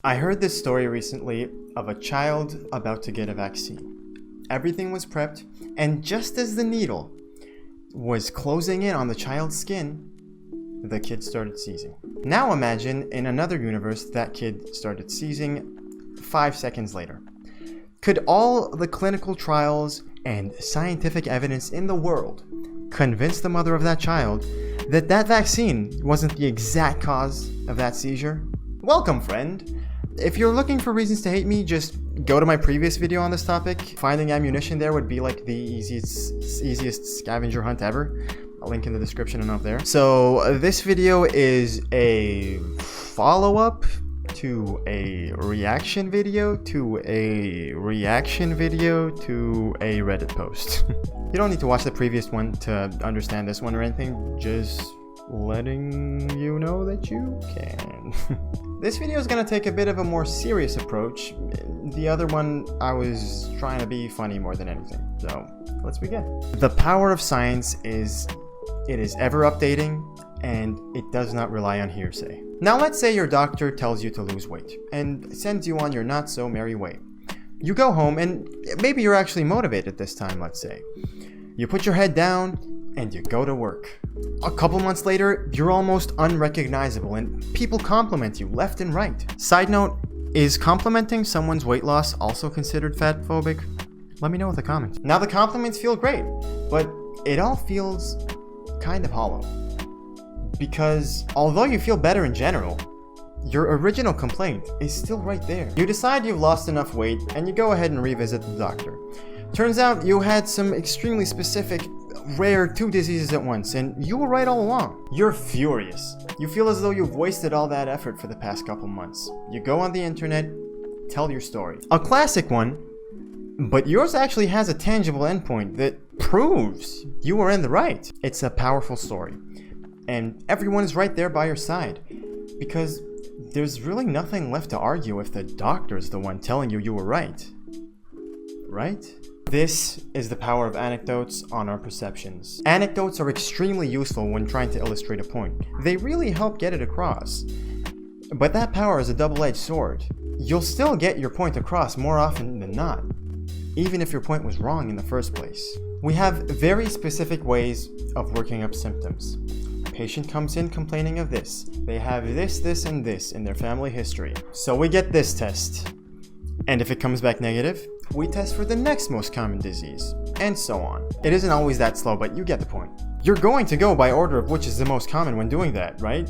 I heard this story recently of a child about to get a vaccine. Everything was prepped, and just as the needle was closing in on the child's skin, the kid started seizing. Now imagine in another universe that kid started seizing 5 seconds later. Could all the clinical trials and scientific evidence in the world convince the mother of that child that that vaccine wasn't the exact cause of that seizure? Welcome, friend. If you're looking for reasons to hate me, just go to my previous video on this topic. Finding ammunition there would be like the easiest scavenger hunt ever. I'll link in the description and up there. So this video is a follow-up to a reaction video to a reaction video to a Reddit post. You don't need to watch the previous one to understand this one or anything, just letting you know that you can. This video is going to take a bit of a more serious approach. The other one, I was trying to be funny more than anything. So let's begin. The power of science is it is ever updating and it does not rely on hearsay. Now let's say your doctor tells you to lose weight and sends you on your not so merry way. You go home and maybe you're actually motivated this time, let's say. You put your head down and you go to work. A couple months later, you're almost unrecognizable and people compliment you left and right. Side note, is complimenting someone's weight loss also considered fatphobic? Let me know in the comments. Now the compliments feel great, but it all feels kind of hollow. Because although you feel better in general, your original complaint is still right there. You decide you've lost enough weight and you go ahead and revisit the doctor. Turns out you had some extremely specific rare 2 diseases at once, and you were right all along. You're furious. You feel as though you've wasted all that effort for the past couple months. You go on the internet, tell your story. A classic one, but yours actually has a tangible endpoint that proves you were in the right. It's a powerful story, and everyone is right there by your side, because there's really nothing left to argue if the doctor's the one telling you were right. Right? This is the power of anecdotes on our perceptions. Anecdotes are extremely useful when trying to illustrate a point. They really help get it across. But that power is a double-edged sword. You'll still get your point across more often than not, even if your point was wrong in the first place. We have very specific ways of working up symptoms. A patient comes in complaining of this. They have this, this, and this in their family history. So we get this test. And if it comes back negative, we test for the next most common disease, and so on. It isn't always that slow, but you get the point. You're going to go by order of which is the most common when doing that, right?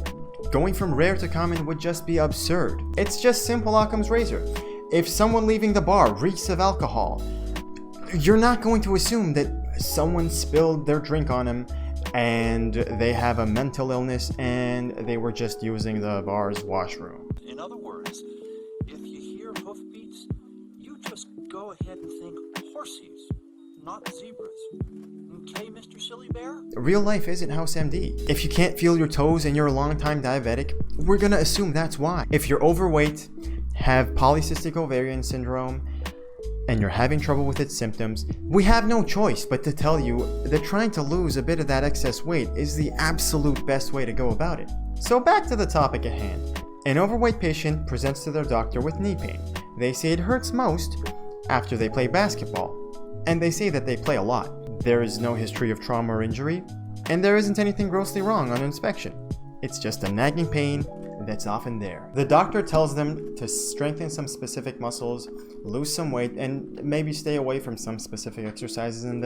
Going from rare to common would just be absurd. It's just simple Occam's razor. If someone leaving the bar reeks of alcohol, you're not going to assume that someone spilled their drink on him and they have a mental illness and they were just using the bar's washroom. In other words, if you hear hoofbeats, you just go ahead and think horsies, not zebras. Okay, Mr. Silly Bear? Real life isn't House MD. If you can't feel your toes and you're a long-time diabetic, we're gonna assume that's why. If you're overweight, have polycystic ovarian syndrome, and you're having trouble with its symptoms, we have no choice but to tell you that trying to lose a bit of that excess weight is the absolute best way to go about it. So back to the topic at hand. An overweight patient presents to their doctor with knee pain. They say it hurts most after they play basketball, and they say that they play a lot. There is no history of trauma or injury, and there isn't anything grossly wrong on inspection. It's just a nagging pain that's often there. The doctor tells them to strengthen some specific muscles, lose some weight, and maybe stay away from some specific exercises, and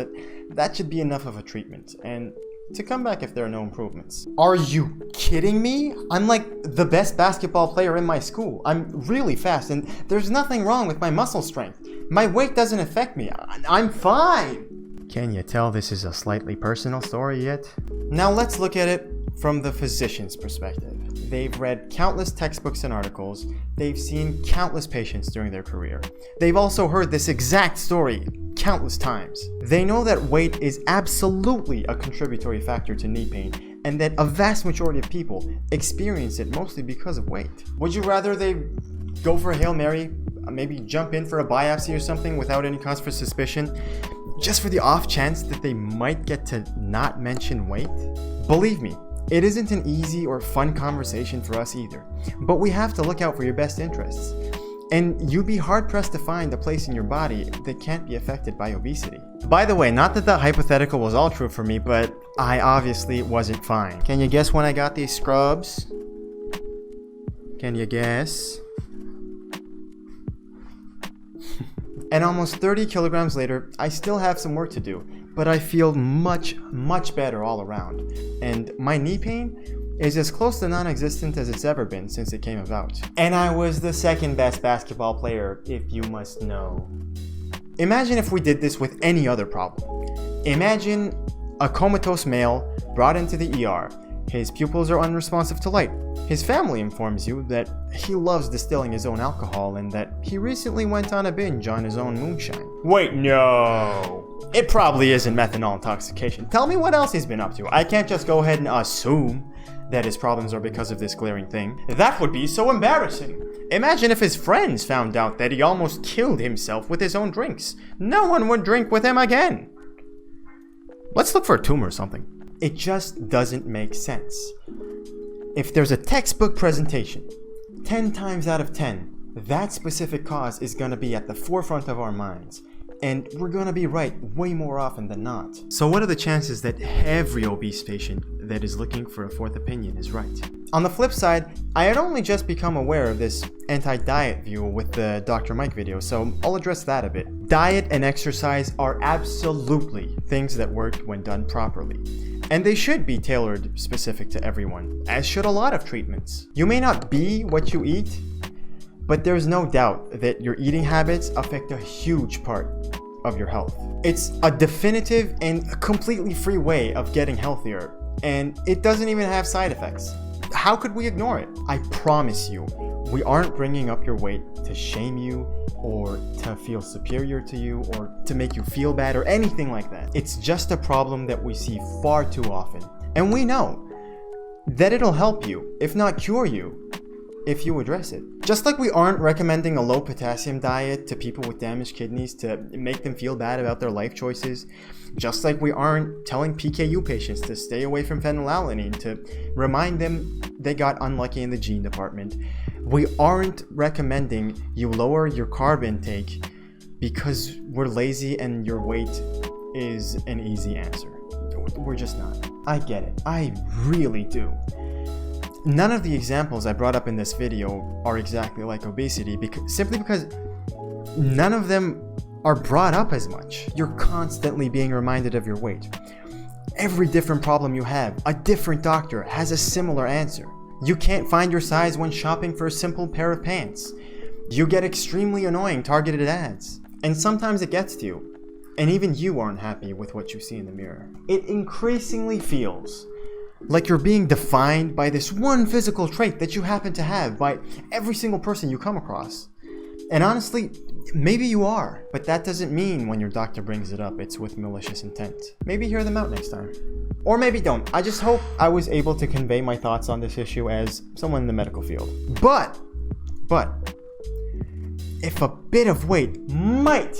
that should be enough of a treatment, and to come back if there are no improvements. Are you kidding me? I'm like the best basketball player in my school. I'm really fast, and there's nothing wrong with my muscle strength. My weight doesn't affect me. I'm fine. Can you tell this is a slightly personal story yet? Now let's look at it from the physician's perspective. They've read countless textbooks and articles. They've seen countless patients during their career. They've also heard this exact story countless times. They know that weight is absolutely a contributory factor to knee pain, and that a vast majority of people experience it mostly because of weight. Would you rather they go for a Hail Mary, maybe jump in for a biopsy or something without any cause for suspicion, just for the off chance that they might get to not mention weight? Believe me, It isn't an easy or fun conversation for us either, but we have to look out for your best interests. And you'd be hard-pressed to find a place in your body that can't be affected by obesity. By the way, not that hypothetical was all true for me, but I obviously wasn't fine. Can you guess when I got these scrubs? Can you guess? And almost 30 kilograms later, I still have some work to do, but I feel much, much better all around. And my knee pain is as close to non-existent as it's ever been since it came about. And I was the second best basketball player, if you must know. Imagine if we did this with any other problem. Imagine a comatose male brought into the ER. His pupils are unresponsive to light. His family informs you that he loves distilling his own alcohol and that he recently went on a binge on his own moonshine. Wait, no. It probably isn't methanol intoxication. Tell me what else he's been up to. I can't just go ahead and assume that his problems are because of this glaring thing. That would be so embarrassing. Imagine if his friends found out that he almost killed himself with his own drinks. No one would drink with him again. Let's look for a tumor or something. It just doesn't make sense. If there's a textbook presentation, 10 times out of 10, that specific cause is going to be at the forefront of our minds. And we're going to be right way more often than not. So what are the chances that every obese patient that is looking for a fourth opinion is right? On the flip side, I had only just become aware of this anti-diet view with the Dr. Mike video, so I'll address that a bit. Diet and exercise are absolutely things that work when done properly. And they should be tailored specific to everyone, as should a lot of treatments. You may not be what you eat, but there's no doubt that your eating habits affect a huge part of your health. It's a definitive and completely free way of getting healthier, and it doesn't even have side effects. How could we ignore it? I promise you, we aren't bringing up your weight to shame you or to feel superior to you or to make you feel bad or anything like that. It's just a problem that we see far too often. And we know that it'll help you, if not cure you, if you address it. Just like we aren't recommending a low potassium diet to people with damaged kidneys to make them feel bad about their life choices, just like we aren't telling PKU patients to stay away from phenylalanine to remind them they got unlucky in the gene department, we aren't recommending you lower your carb intake because we're lazy and your weight is an easy answer. We're just not. I get it. I really do. None of the examples I brought up in this video are exactly like obesity simply because none of them are brought up as much. You're constantly being reminded of your weight. Every different problem you have, a different doctor has a similar answer. You can't find your size when shopping for a simple pair of pants. You get extremely annoying targeted ads. And sometimes it gets to you. And even you aren't happy with what you see in the mirror. It increasingly feels like you're being defined by this one physical trait that you happen to have by every single person you come across. And honestly, maybe you are, but that doesn't mean when your doctor brings it up, it's with malicious intent. Maybe hear them out next time. Or maybe don't. I just hope I was able to convey my thoughts on this issue as someone in the medical field. But, if a bit of weight might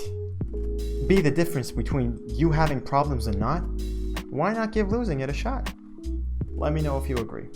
be the difference between you having problems and not, why not give losing it a shot? Let me know if you agree.